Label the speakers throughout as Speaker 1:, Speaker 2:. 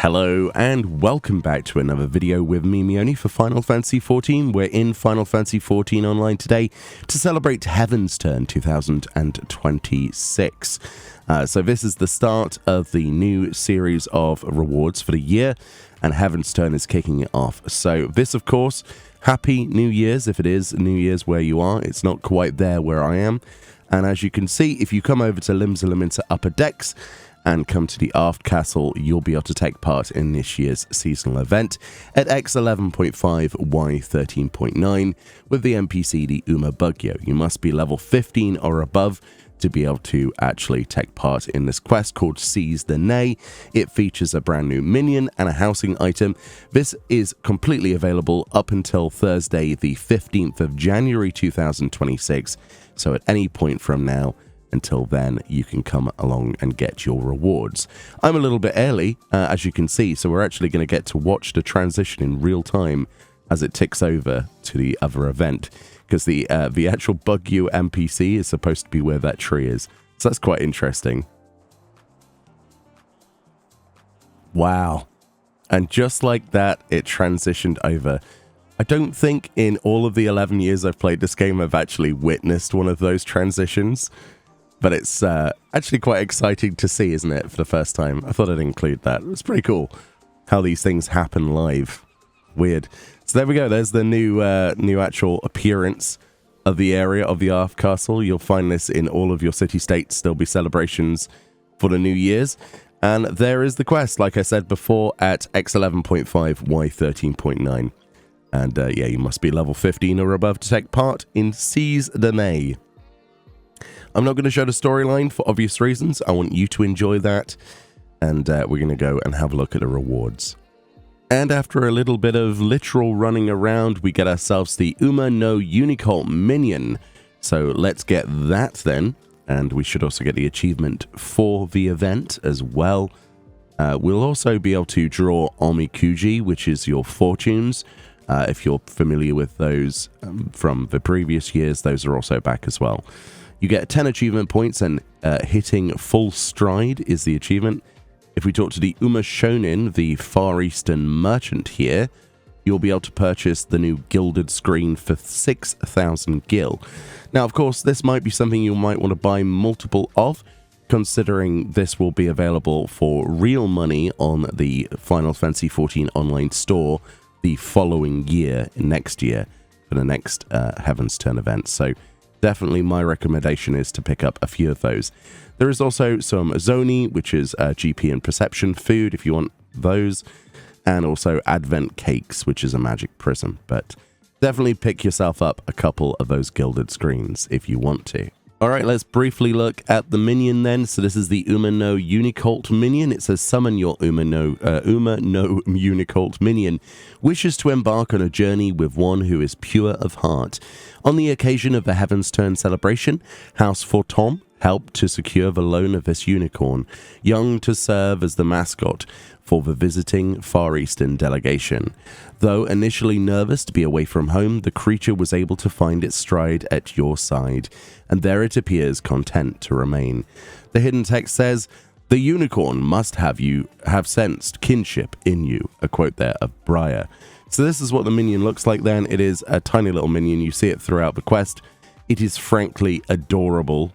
Speaker 1: Hello and welcome back to another video with me, Meoni, for Final Fantasy XIV. We're in Final Fantasy XIV Online today to celebrate Heavensturn 2026. So this is the start of the new series of rewards for the year, and Heavensturn is kicking it off. So this, of course, Happy New Year's, if it is New Year's where you are. It's not quite there where I am. And as you can see, if you come over to Limsa Upper Decks, and come to the Aft Castle, you'll be able to take part in this year's seasonal event at X11.5, Y13.9 with the NPC, the Uma Bugyo. You must be level 15 or above to be able to actually take part in this quest called Seize the Nay. It features a brand new minion and a housing item. This is completely available up until Thursday, the 15th of January 2026. So at any point from now, until then, you can come along and get your rewards. I'm a little bit early, as you can see, so we're actually going to get to watch the transition in real time as it ticks over to the other event, because the actual Bugyo NPC is supposed to be where that tree is. So that's quite interesting. Wow. And just like that, it transitioned over. I don't think in all of the 11 years I've played this game, I've actually witnessed one of those transitions. But it's actually quite exciting to see, isn't it, for the first time? I thought I'd include that. It's pretty cool how these things happen live. Weird. So there we go. There's the new actual appearance of the area of the Aft Castle. You'll find this in all of your city-states. There'll be celebrations for the New Year's. And there is the quest, like I said before, at X11.5, Y13.9. And yeah, you must be level 15 or above to take part in Seize the Nay. I'm not going to show the storyline for obvious reasons. I want you to enjoy that. And we're going to go and have a look at the rewards. And after a little bit of literal running around, we get ourselves the Uma no Unicult Minion. So let's get that then. And we should also get the achievement for the event as well. We'll also be able to draw Omikuji, which is your fortunes. If you're familiar with those from the previous years, those are also back as well. You get 10 achievement points, and hitting full stride is the achievement. If we talk to the Uma Shonin, the Far Eastern merchant here, you'll be able to purchase the new gilded screen for 6,000 gil. Now, of course, this might be something you might want to buy multiple of, considering this will be available for real money on the Final Fantasy XIV Online store the following year, next year, for the next Heavensturn event. So definitely my recommendation is to pick up a few of those. There is also some Zoni, which is GP and Perception food, if you want those. And also Advent Cakes, which is a magic prism. But definitely pick yourself up a couple of those gilded screens if you want to. Alright, let's briefly look at the minion then. So this is the Uma no Unicult Minion. It says, summon your Uma no Unicult Minion. Wishes to embark on a journey with one who is pure of heart. On the occasion of the Heavensturn celebration, House Fortom helped to secure the loan of this unicorn, young to serve as the mascot for the visiting Far Eastern delegation. Though initially nervous to be away from home, the creature was able to find its stride at your side, and there it appears content to remain. The hidden text says, the unicorn must have sensed kinship in you, a quote there of Briar. So this is what the minion looks like then. It is a tiny little minion. You see it throughout the quest. It is frankly adorable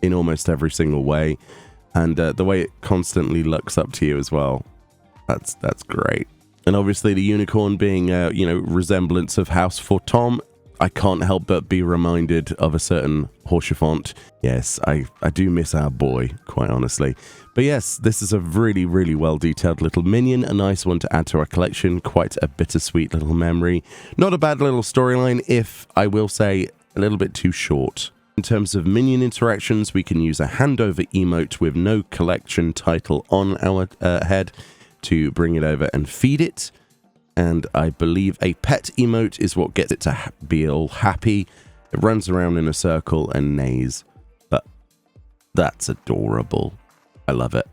Speaker 1: in almost every single way. And the way it constantly looks up to you as well. That's great. And obviously the unicorn being, resemblance of House Fortom, I can't help but be reminded of a certain Haurchefant. Yes, I do miss our boy, quite honestly. But yes, this is a really, really well-detailed little minion. A nice one to add to our collection. Quite a bittersweet little memory. Not a bad little storyline, if I will say a little bit too short. In terms of minion interactions, we can use a handover emote with no collection title on our head to bring it over and feed it. And I believe a pet emote is what gets it to be all happy. It runs around in a circle and neighs. But that's adorable. I love it.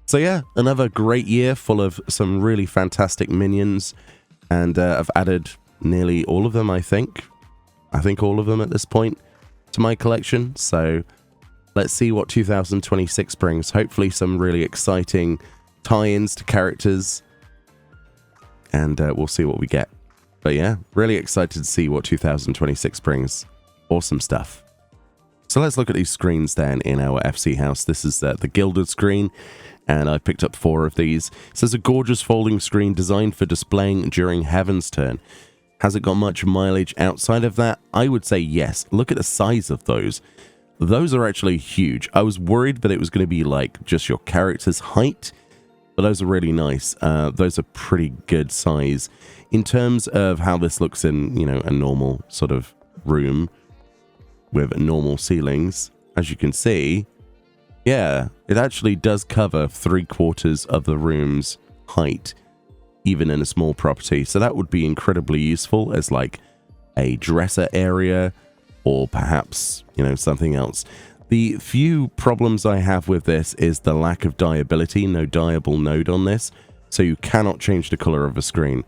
Speaker 1: So yeah, another great year full of some really fantastic minions. And I've added nearly all of them, I think. I think all of them at this point to my collection. So let's see what 2026 brings. Hopefully some really exciting tie-ins to characters, and we'll see what we get. But yeah, really excited to see what 2026 brings. Awesome stuff. So let's look at these screens then in our FC house. This is the gilded screen, and I picked up 4 of these. It says a gorgeous folding screen designed for displaying during Heavensturn. Has it got much mileage outside of that? I would say yes. Look at the size of those. Those are actually huge. I was worried that it was going to be like just your character's height, but those are really nice. Those are pretty good size. In terms of how this looks in, you know, a normal sort of room with normal ceilings, as you can see, yeah, it actually does cover 3/4 of the room's height, even in a small property. So that would be incredibly useful as like a dresser area, or perhaps, you know, something else. The few problems I have with this is the lack of dyeability, no dyeable node on this, so you cannot change the color of a screen,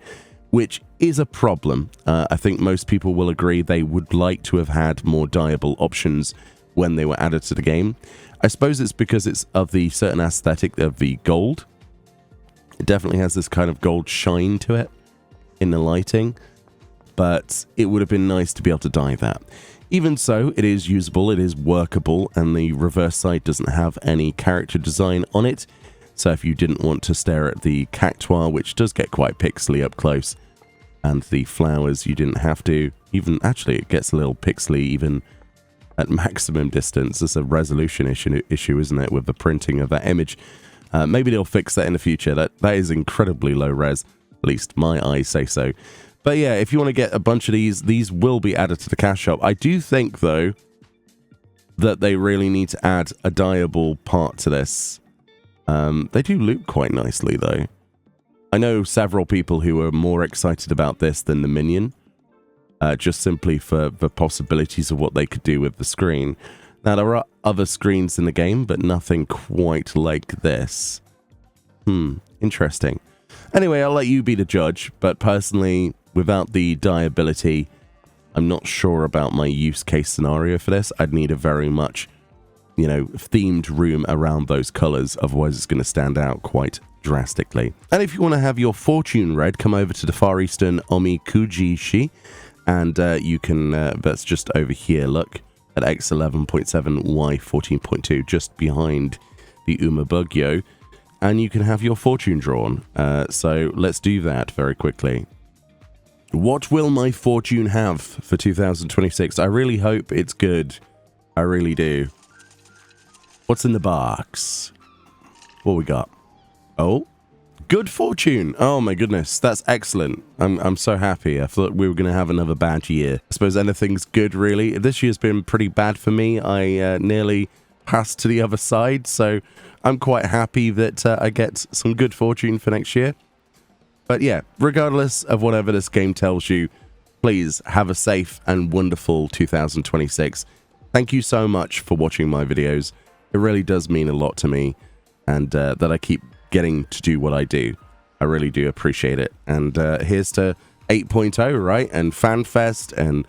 Speaker 1: which is a problem. I think most people will agree they would like to have had more dyeable options when they were added to the game. I suppose it's because it's of the certain aesthetic of the gold. It definitely has this kind of gold shine to it in the lighting, but it would have been nice to be able to dye that. Even so, it is usable, it is workable, and the reverse side doesn't have any character design on it. So if you didn't want to stare at the cactuar, which does get quite pixely up close, and the flowers, you didn't have to. Even, actually, it gets a little pixely even at maximum distance. It's a resolution issue, isn't it, with the printing of that image. Maybe they'll fix that in the future. That is incredibly low res, at least my eyes say so. But yeah, if you want to get a bunch of these will be added to the cash shop. I do think, though, that they really need to add a dyeable part to this. They do loop quite nicely, though. I know several people who are more excited about this than the Minion, just simply for the possibilities of what they could do with the screen. Now, there are other screens in the game, but nothing quite like this. Interesting. Anyway, I'll let you be the judge, but personally, without the dyeability, I'm not sure about my use case scenario for this. I'd need a very much, you know, themed room around those colors, otherwise it's going to stand out quite drastically. And if you want to have your fortune read, come over to the Far Eastern Omikujishi, and you can, that's just over here, look, at X11.7, Y14.2, just behind the Umabugyo, and you can have your fortune drawn. So let's do that very quickly. What will my fortune have for 2026? I really hope it's good. I really do. What's in the box? What we got? Oh, good fortune. Oh my goodness, that's excellent. I'm so happy. I thought we were going to have another bad year. I suppose anything's good, really. This year's been pretty bad for me. I nearly passed to the other side, so I'm quite happy that I get some good fortune for next year. But yeah, regardless of whatever this game tells you, please have a safe and wonderful 2026. Thank you so much for watching my videos. It really does mean a lot to me, and that I keep getting to do what I do. I really do appreciate it. And here's to 8.0, right? And FanFest and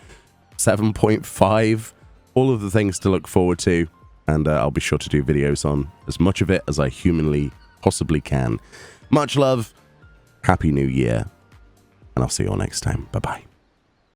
Speaker 1: 7.5, all of the things to look forward to. And I'll be sure to do videos on as much of it as I humanly possibly can. Much love. Happy New Year. And I'll see you all next time. Bye-bye.